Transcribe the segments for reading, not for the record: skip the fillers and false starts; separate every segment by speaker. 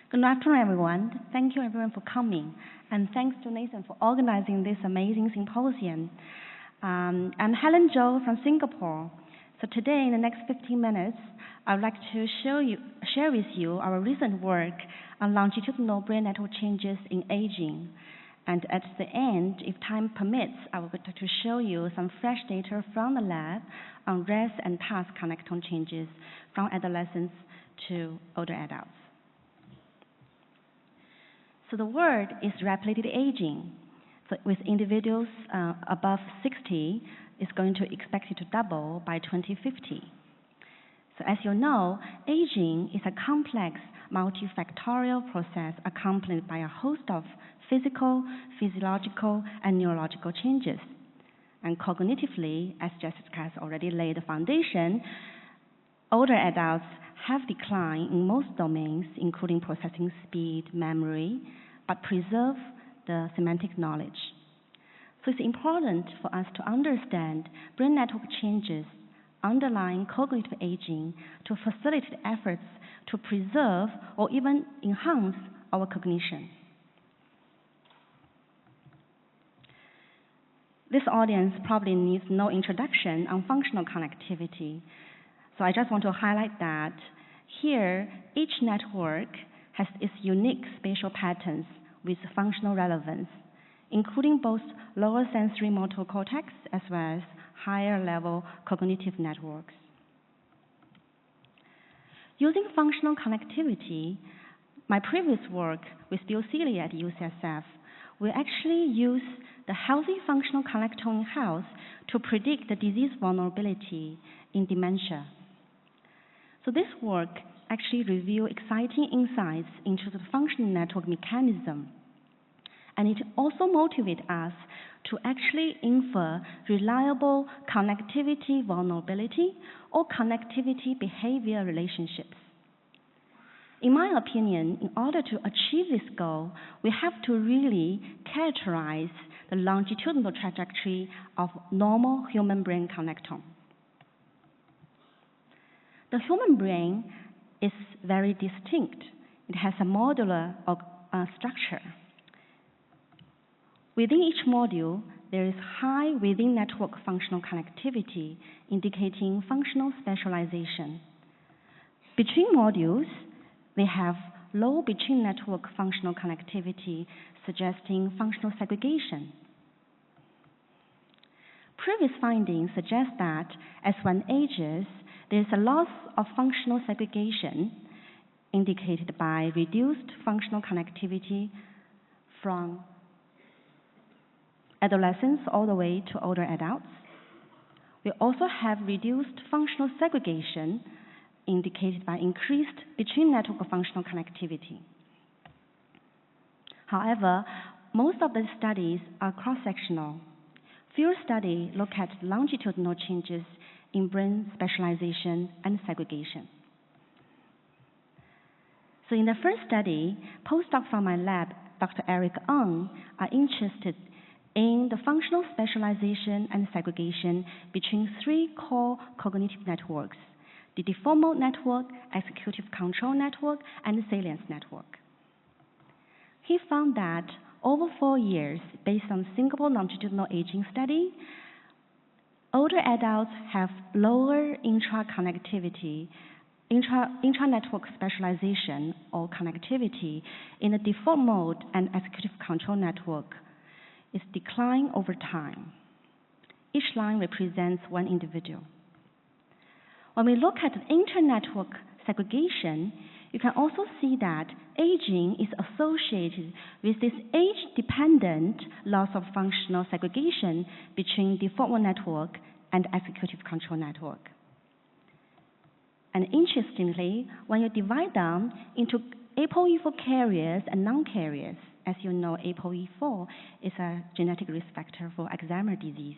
Speaker 1: Good afternoon, everyone. Thank you, everyone, for coming. And thanks to Nathan for organizing this amazing symposium. I'm Helen Zhou from Singapore. So today, in the next 15 minutes, I would like to share with you our recent work on longitudinal brain network changes in aging. And at the end, if time permits, I would like to show you some fresh data from the lab on rest and task connectome changes from adolescents to older adults. So the word is rapidly aging. So with individuals above 60, it's going to expect it to double by 2050. So as you know, aging is a complex, multifactorial process accompanied by a host of physical, physiological, and neurological changes. And cognitively, as Jessica has already laid the foundation, older adults have declined in most domains, including processing speed, memory, but preserve the semantic knowledge. So it's important for us to understand brain network changes underlying cognitive aging to facilitate efforts to preserve or even enhance our cognition. This audience probably needs no introduction on functional connectivity. So I just want to highlight that here, each network has its unique spatial patterns with functional relevance, including both lower sensory motor cortex as well as higher level cognitive networks. Using functional connectivity, my previous work with Bill Seeley at UCSF, we actually use the healthy functional connectome in health to predict the disease vulnerability in dementia. So this work actually revealed exciting insights into the functional network mechanism. And it also motivated us to actually infer reliable connectivity vulnerability or connectivity behavior relationships. In my opinion, in order to achieve this goal, we have to really characterize the longitudinal trajectory of normal human brain connectome. The human brain is very distinct. It has a modular structure. Within each module, there is high within-network functional connectivity, indicating functional specialization. Between modules, they have low between-network functional connectivity, suggesting functional segregation. Previous findings suggest that as one ages, there is a loss of functional segregation indicated by reduced functional connectivity from adolescents all the way to older adults. We also have reduced functional segregation indicated by increased between-network functional connectivity. However, most of the studies are cross-sectional. Fewer studies look at longitudinal changes in brain specialization and segregation. So in the first study, postdocs from my lab, Dr. Eric Ng, are interested in the functional specialization and segregation between three core cognitive networks: the default mode network, executive control network, and the salience network. He found that over 4 years, based on Singapore longitudinal aging study, older adults have lower intra-network specialization or connectivity in the default mode and executive control network. It's declined over time. Each line represents one individual. When we look at inter-network segregation, you can also see that aging is associated with this age-dependent loss of functional segregation between default mode network and executive control network. And interestingly, when you divide them into APOE4 carriers and non-carriers, as you know, APOE4 is a genetic risk factor for Alzheimer's disease.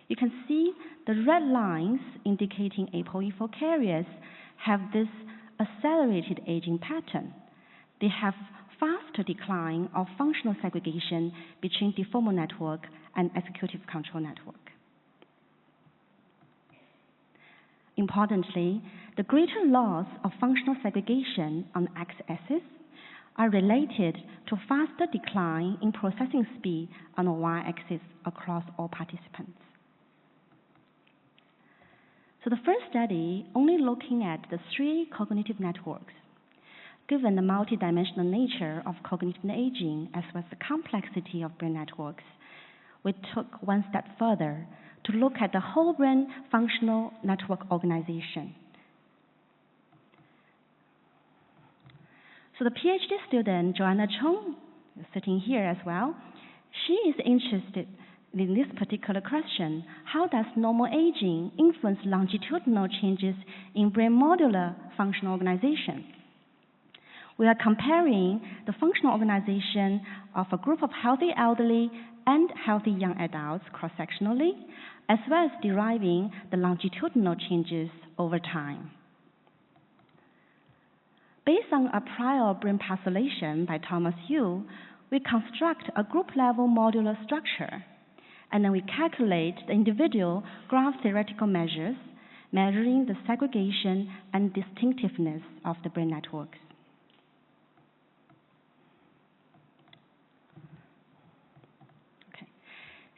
Speaker 1: You can see the red lines indicating APOE4 carriers have this accelerated aging pattern. They have faster decline of functional segregation between default mode network and executive control network. Importantly, the greater loss of functional segregation on the x-axis are related to faster decline in processing speed on the y-axis across all participants. So the first study only looking at the 3 cognitive networks. Given the multidimensional nature of cognitive aging as well as the complexity of brain networks, we took one step further to look at the whole brain functional network organization. So the PhD student, Zhou, sitting here as well, she is interested in this particular question: how does normal aging influence longitudinal changes in brain modular functional organization? We are comparing the functional organization of a group of healthy elderly and healthy young adults cross-sectionally, as well as deriving the longitudinal changes over time. Based on a prior brain postulation by Thomas Zhou, we construct a group-level modular structure, and then we calculate the individual graph theoretical measures, measuring the segregation and distinctiveness of the brain networks.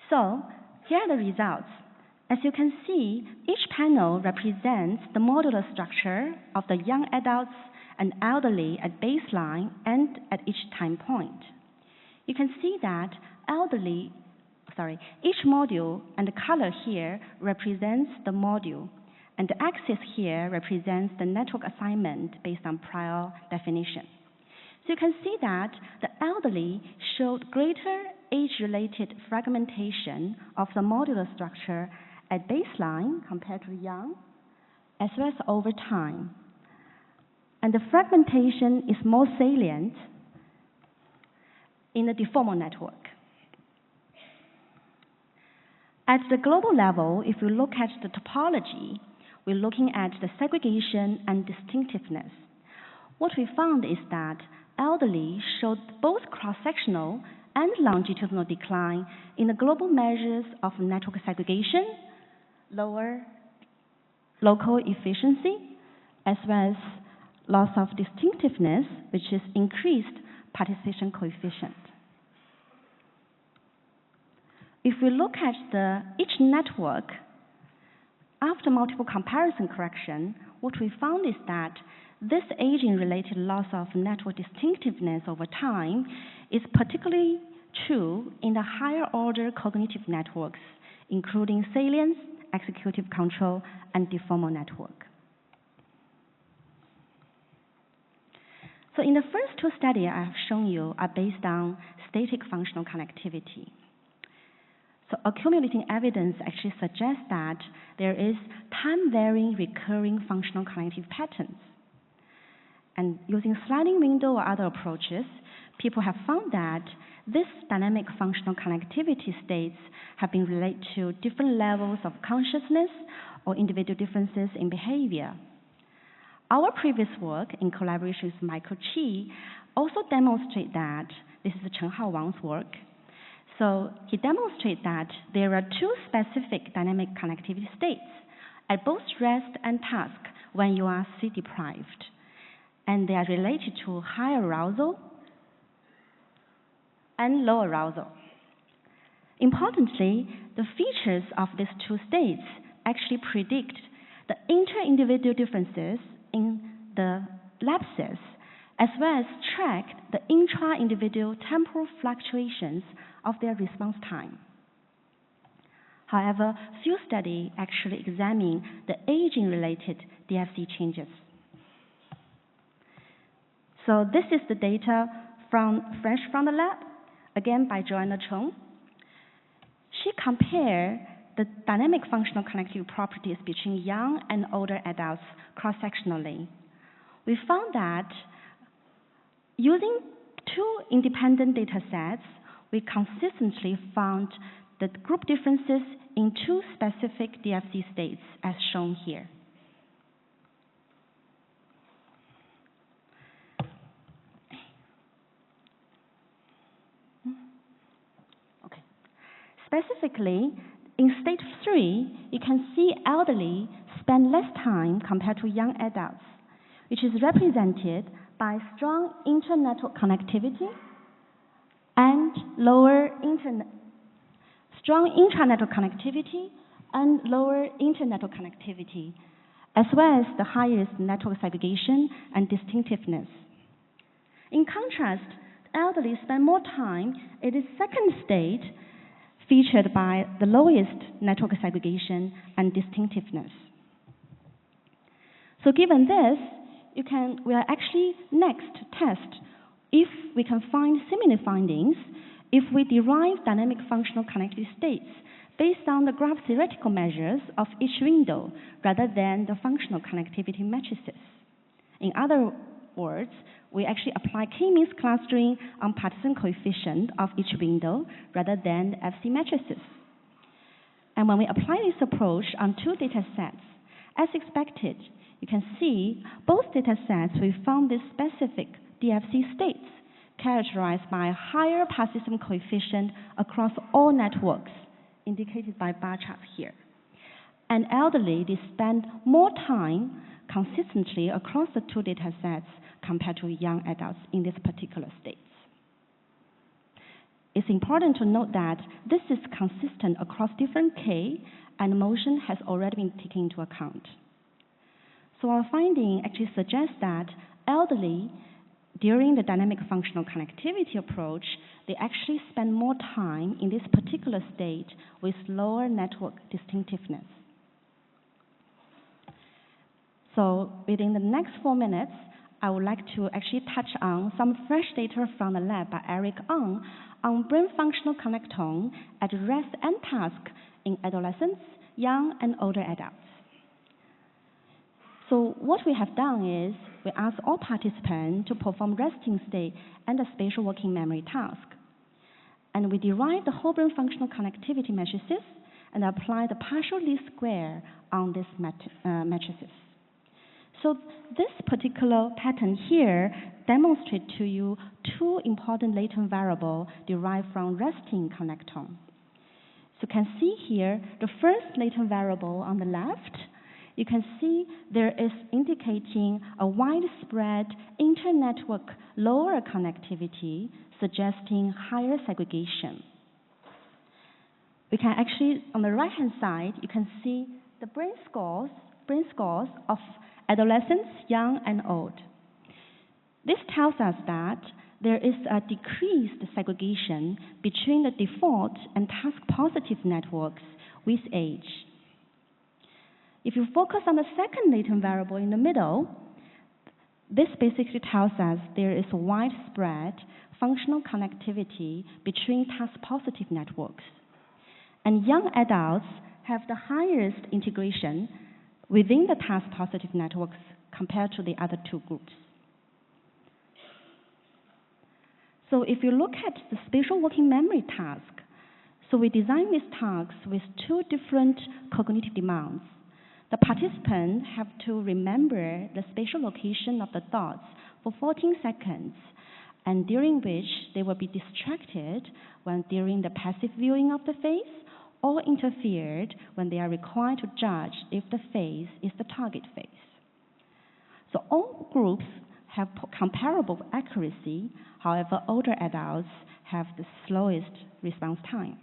Speaker 1: So here are the results. As you can see, each panel represents the modular structure of the young adults and elderly at baseline and at each time point. You can see that each module and the color here represents the module, and the axis here represents the network assignment based on prior definition. So you can see that the elderly showed greater age-related fragmentation of the modular structure at baseline compared to young, as well as over time. And the fragmentation is more salient in the deformal network. At the global level, if we look at the topology, we're looking at the segregation and distinctiveness. What we found is that elderly showed both cross-sectional and longitudinal decline in the global measures of network segregation, lower local efficiency, as well as loss of distinctiveness, which is increased participation coefficient. If we look at each network, after multiple comparison correction, what we found is that this aging-related loss of network distinctiveness over time is particularly true in the higher-order cognitive networks, including salience, executive control, and deformal network. So in the first 2 studies I have shown you are based on static functional connectivity. So accumulating evidence actually suggests that there is time-varying recurring functional cognitive patterns. And using sliding window or other approaches, people have found that these dynamic functional connectivity states have been related to different levels of consciousness or individual differences in behavior. Our previous work in collaboration with Michael Chi also demonstrates that, this is Chenhao Wang's work, so he demonstrates that there are 2 specific dynamic connectivity states at both rest and task when you are sleep-deprived, and they are related to high arousal and low arousal. Importantly, the features of these 2 states actually predict the inter-individual differences in the lapses, as well as track the intra-individual temporal fluctuations of their response time. However, few studies actually examine the aging-related DFC changes. So this is the data fresh from the lab, again by Joanna Chung. She compared the dynamic functional connectivity properties between young and older adults cross-sectionally. We found that using 2 independent data sets, we consistently found the group differences in 2 specific DFC states as shown here. Okay. Specifically, in state 3, you can see elderly spend less time compared to young adults, which is represented by strong inter-network connectivity and lower intra-network connectivity and lower inter-network connectivity, as well as the highest network segregation and distinctiveness. In contrast, the elderly spend more time in the second state, featured by the lowest network segregation and distinctiveness. So given this, we'll actually next test if we can find similar findings if we derive dynamic functional connectivity states based on the graph theoretical measures of each window rather than the functional connectivity matrices. In other words, we actually apply k-means clustering on partition coefficient of each window rather than the FC matrices. And when we apply this approach on two data sets, as expected, you can see both data sets we found these specific DFC states characterized by a higher persistent coefficient across all networks, indicated by bar charts here. And elderly, they spend more time consistently across the two data sets compared to young adults in this particular states. It's important to note that this is consistent across different K, and motion has already been taken into account. So our finding actually suggests that elderly, during the dynamic functional connectivity approach, they actually spend more time in this particular state with lower network distinctiveness. So within the next 4 minutes, I would like to actually touch on some fresh data from the lab by Eric Ng on brain functional connectome at rest and task in adolescents, young and older adults. So what we have done is we asked all participants to perform resting state and a spatial working memory task. And we derived the whole brain functional connectivity matrices and applied the partial least square on these matrices. So this particular pattern here demonstrates to you two important latent variables derived from resting connectome. So you can see here the first latent variable on the left. You can see there is indicating a widespread inter-network lower connectivity, suggesting higher segregation. We can actually, on the right-hand side, you can see the brain scores of adolescents, young and old. This tells us that there is a decreased segregation between the default and task-positive networks with age. If you focus on the second latent variable in the middle, this basically tells us there is widespread functional connectivity between task-positive networks. And young adults have the highest integration within the task-positive networks compared to the other two groups. So if you look at the spatial working memory task, so we designed these tasks with two different cognitive demands. The participants have to remember the spatial location of the dots for 14 seconds, and during which they will be distracted when during the passive viewing of the face, or interfered when they are required to judge if the face is the target face. So all groups have comparable accuracy. However, older adults have the slowest response time.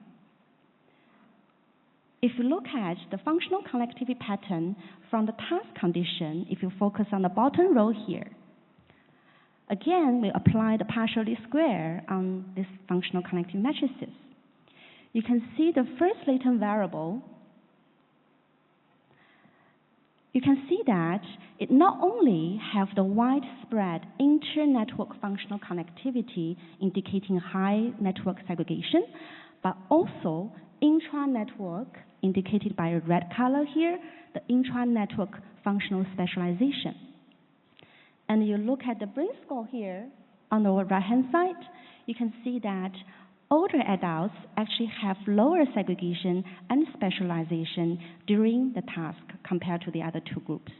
Speaker 1: If you look at the functional connectivity pattern from the task condition, if you focus on the bottom row here, again, we apply the partial least square on this functional connectivity matrices. You can see the first latent variable. You can see that it not only have the widespread inter-network functional connectivity indicating high network segregation, but also intra-network, indicated by a red color here, the intra-network functional specialization. And you look at the brain score here on the right-hand side, you can see that older adults actually have lower segregation and specialization during the task compared to the other two groups,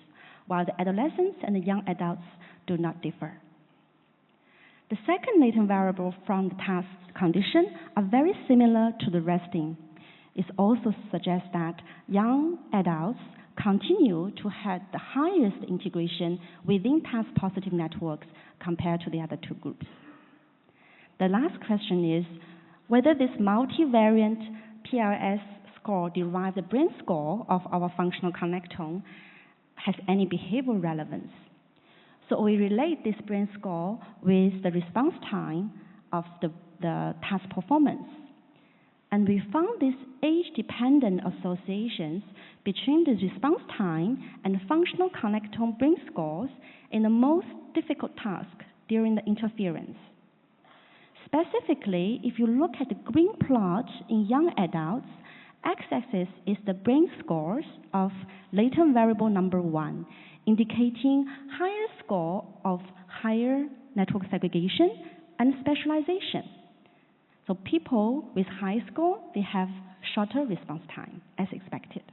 Speaker 1: while the adolescents and the young adults do not differ. The second latent variable from the task condition are very similar to the resting. It also suggests that young adults continue to have the highest integration within task-positive networks compared to the other two groups. The last question is whether this multivariant PLS score-derived brain score of our functional connectome has any behavioral relevance. So we relate this brain score with the response time of the task performance. And we found these age-dependent associations between the response time and functional connectome brain scores in the most difficult task during the interference. Specifically, if you look at the green plot in young adults, x-axis is the brain scores of latent variable number 1, indicating higher score of higher network segregation and specialization. So people with high score, they have shorter response time, as expected.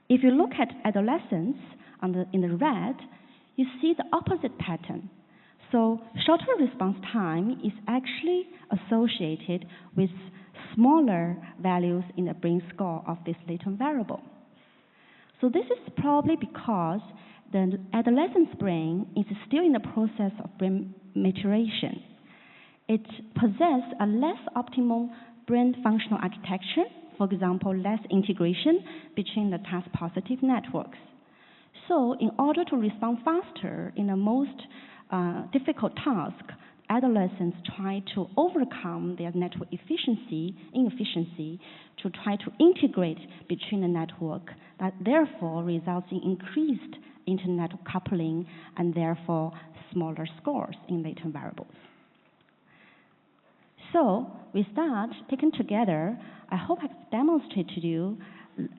Speaker 1: If you look at adolescents in the red, you see the opposite pattern. So shorter response time is actually associated with smaller values in the brain score of this latent variable. So this is probably because the adolescent's brain is still in the process of brain maturation. It possesses a less optimal brain functional architecture, for example, less integration between the task-positive networks. So in order to respond faster in the most difficult task, adolescents try to overcome their network inefficiency to try to integrate between the network that therefore results in increased inter-network coupling and therefore smaller scores in latent variables. So with that, taken together, I hope I can demonstrate to you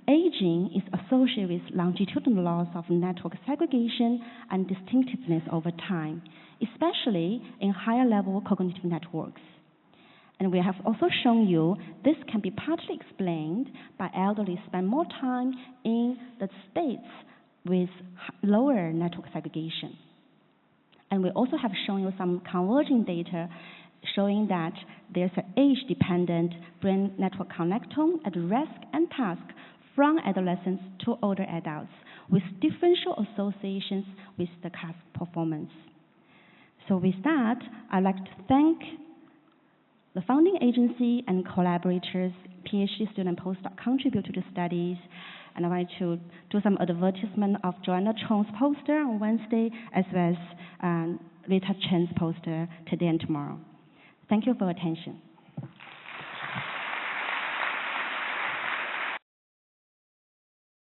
Speaker 1: aging is associated with longitudinal loss of network segregation and distinctiveness over time, especially in higher level cognitive networks. And we have also shown you this can be partly explained by elderly spend more time in the states with lower network segregation. And we also have shown you some converging data showing that there's an age-dependent brain network connectome at rest and task from adolescents to older adults with differential associations with the task performance. So with that, I'd like to thank the founding agency and collaborators, PhD student and postdoc contribute to the studies, and I'd like to do some advertisement of Joanna Chong's poster on Wednesday, as well as Rita Chen's poster today and tomorrow. Thank you for your attention.